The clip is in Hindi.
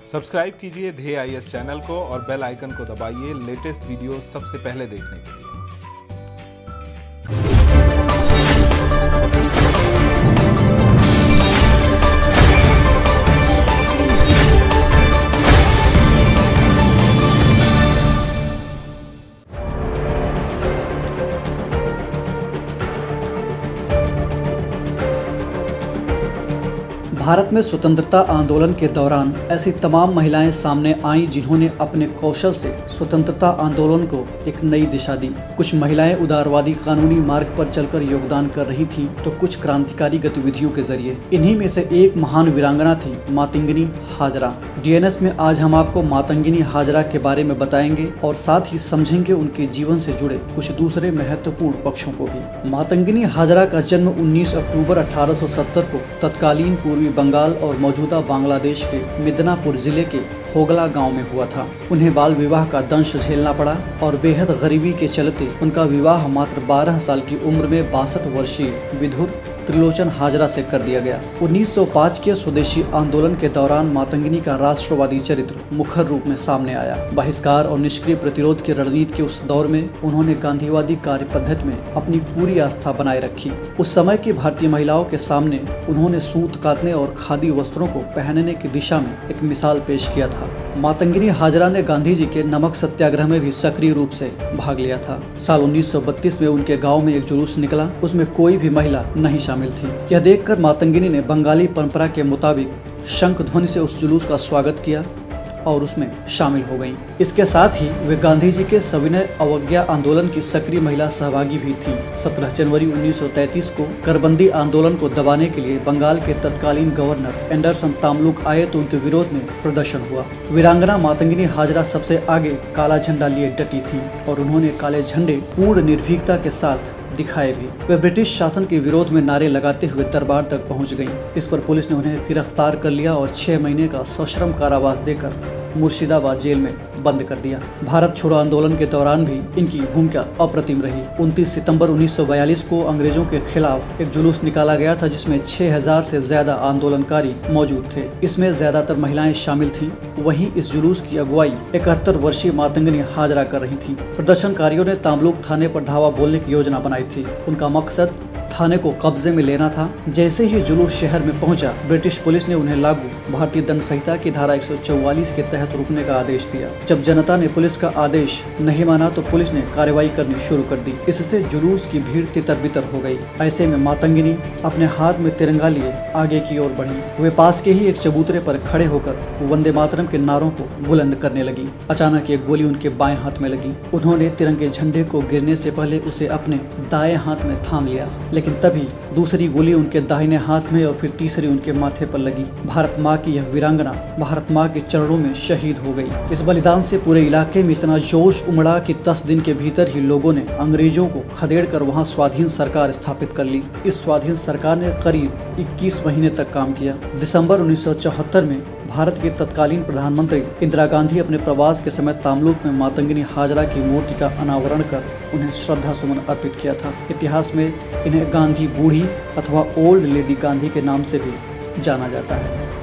सब्सक्राइब कीजिए ध्येय आईएएस चैनल को और बेल आइकन को दबाइए लेटेस्ट वीडियो सबसे पहले देखने के लिए। भारत में स्वतंत्रता आंदोलन के दौरान ऐसी तमाम महिलाएं सामने आईं जिन्होंने अपने कौशल से स्वतंत्रता आंदोलन को एक नई दिशा दी। कुछ महिलाएं उदारवादी कानूनी मार्ग पर चलकर योगदान कर रही थीं, तो कुछ क्रांतिकारी गतिविधियों के जरिए। इन्हीं में से एक महान वीरांगना थी मातंगिनी हाजरा। डीएनएस में आज हम आपको मातंगिनी हाजरा के बारे में बताएंगे और साथ ही समझेंगे उनके जीवन से जुड़े कुछ दूसरे महत्वपूर्ण पक्षों को भी। मातंगिनी हाजरा का जन्म 19 अक्टूबर 1870 को तत्कालीन पूर्वी बंगाल और मौजूदा बांग्लादेश के मिदनापुर जिले के होगला गांव में हुआ था। उन्हें बाल विवाह का दंश झेलना पड़ा और बेहद गरीबी के चलते उनका विवाह मात्र 12 साल की उम्र में 62 वर्षीय विधुर त्रिलोचन हाजरा से कर दिया गया। 1905 के स्वदेशी आंदोलन के दौरान मातंगिनी का राष्ट्रवादी चरित्र मुखर रूप में सामने आया। बहिष्कार और निष्क्रिय प्रतिरोध की रणनीति के उस दौर में उन्होंने गांधीवादी कार्य पद्धति में अपनी पूरी आस्था बनाए रखी। उस समय की भारतीय महिलाओं के सामने उन्होंने सूत काटने और खादी वस्त्रों को पहनने की दिशा में एक मिसाल पेश किया था। मातंगिनी हाजरा ने गांधी जी के नमक सत्याग्रह में भी सक्रिय रूप से भाग लिया था। साल 1932 में उनके गांव में एक जुलूस निकला, उसमें कोई भी महिला नहीं शामिल थी। यह देखकर मातंगिनी ने बंगाली परंपरा के मुताबिक शंख ध्वनि से उस जुलूस का स्वागत किया और उसमें शामिल हो गईं। इसके साथ ही वे गांधी जी के सविनय अवज्ञा आंदोलन की सक्रिय महिला सहभागी भी थीं। 17 जनवरी 1933 को करबंदी आंदोलन को दबाने के लिए बंगाल के तत्कालीन गवर्नर एंडरसन तामलुक आए तो उनके विरोध में प्रदर्शन हुआ। वीरांगना मातंगिनी हाजरा सबसे आगे काला झंडा लिए डटी थी और उन्होंने काले झंडे पूर्ण निर्भीकता के साथ दिखाए भी। वे ब्रिटिश शासन के विरोध में नारे लगाते हुए दरबार तक पहुंच गईं। इस पर पुलिस ने उन्हें गिरफ्तार कर लिया और 6 महीने का सश्रम कारावास देकर मुर्शिदाबाद जेल में बंद कर दिया। भारत छोड़ो आंदोलन के दौरान भी इनकी भूमिका अप्रतिम रही। 29 सितंबर 1942 को अंग्रेजों के खिलाफ एक जुलूस निकाला गया था जिसमें 6000 से ज्यादा आंदोलनकारी मौजूद थे। इसमें ज्यादातर महिलाएं शामिल थीं। वहीं इस जुलूस की अगुवाई 71 वर्षीय मातंगिनी हाजरा कर रही थी। प्रदर्शनकारियों ने तामलुक थाने पर धावा बोलने की योजना बनाई थी। उनका मकसद थाने को कब्जे में लेना था। जैसे ही जुलूस शहर में पहुंचा, ब्रिटिश पुलिस ने उन्हें लागू भारतीय दंड संहिता की धारा 144 के तहत रुकने का आदेश दिया। जब जनता ने पुलिस का आदेश नहीं माना तो पुलिस ने कार्रवाई करनी शुरू कर दी। इससे जुलूस की भीड़ तितर-बितर हो गई। ऐसे में मातंगिनी अपने हाथ में तिरंगा लिए आगे की ओर बढ़ी। वे पास के ही एक चबूतरे पर खड़े होकर वंदे मातरम के नारों को बुलंद करने लगी। अचानक एक गोली उनके बाएं हाथ में लगी। उन्होंने तिरंगे झंडे को गिरने से पहले उसे अपने दाएं हाथ में थाम लिया, लेकिन तभी दूसरी गोली उनके दाहिने हाथ में और फिर तीसरी उनके माथे पर लगी। भारत माँ की यह वीरांगना भारत माँ के चरणों में शहीद हो गई। इस बलिदान से पूरे इलाके में इतना जोश उमड़ा कि 10 दिन के भीतर ही लोगों ने अंग्रेजों को खदेड़ कर वहाँ स्वाधीन सरकार स्थापित कर ली। इस स्वाधीन सरकार ने करीब 21 महीने तक काम किया। दिसंबर 1974 में भारत के तत्कालीन प्रधानमंत्री इंदिरा गांधी अपने प्रवास के समय तामलुक में मातंगिनी हाजरा की मूर्ति का अनावरण कर उन्हें श्रद्धा सुमन अर्पित किया था। इतिहास में इन्हें गांधी बूढ़ी अथवा ओल्ड लेडी गांधी के नाम से भी जाना जाता है।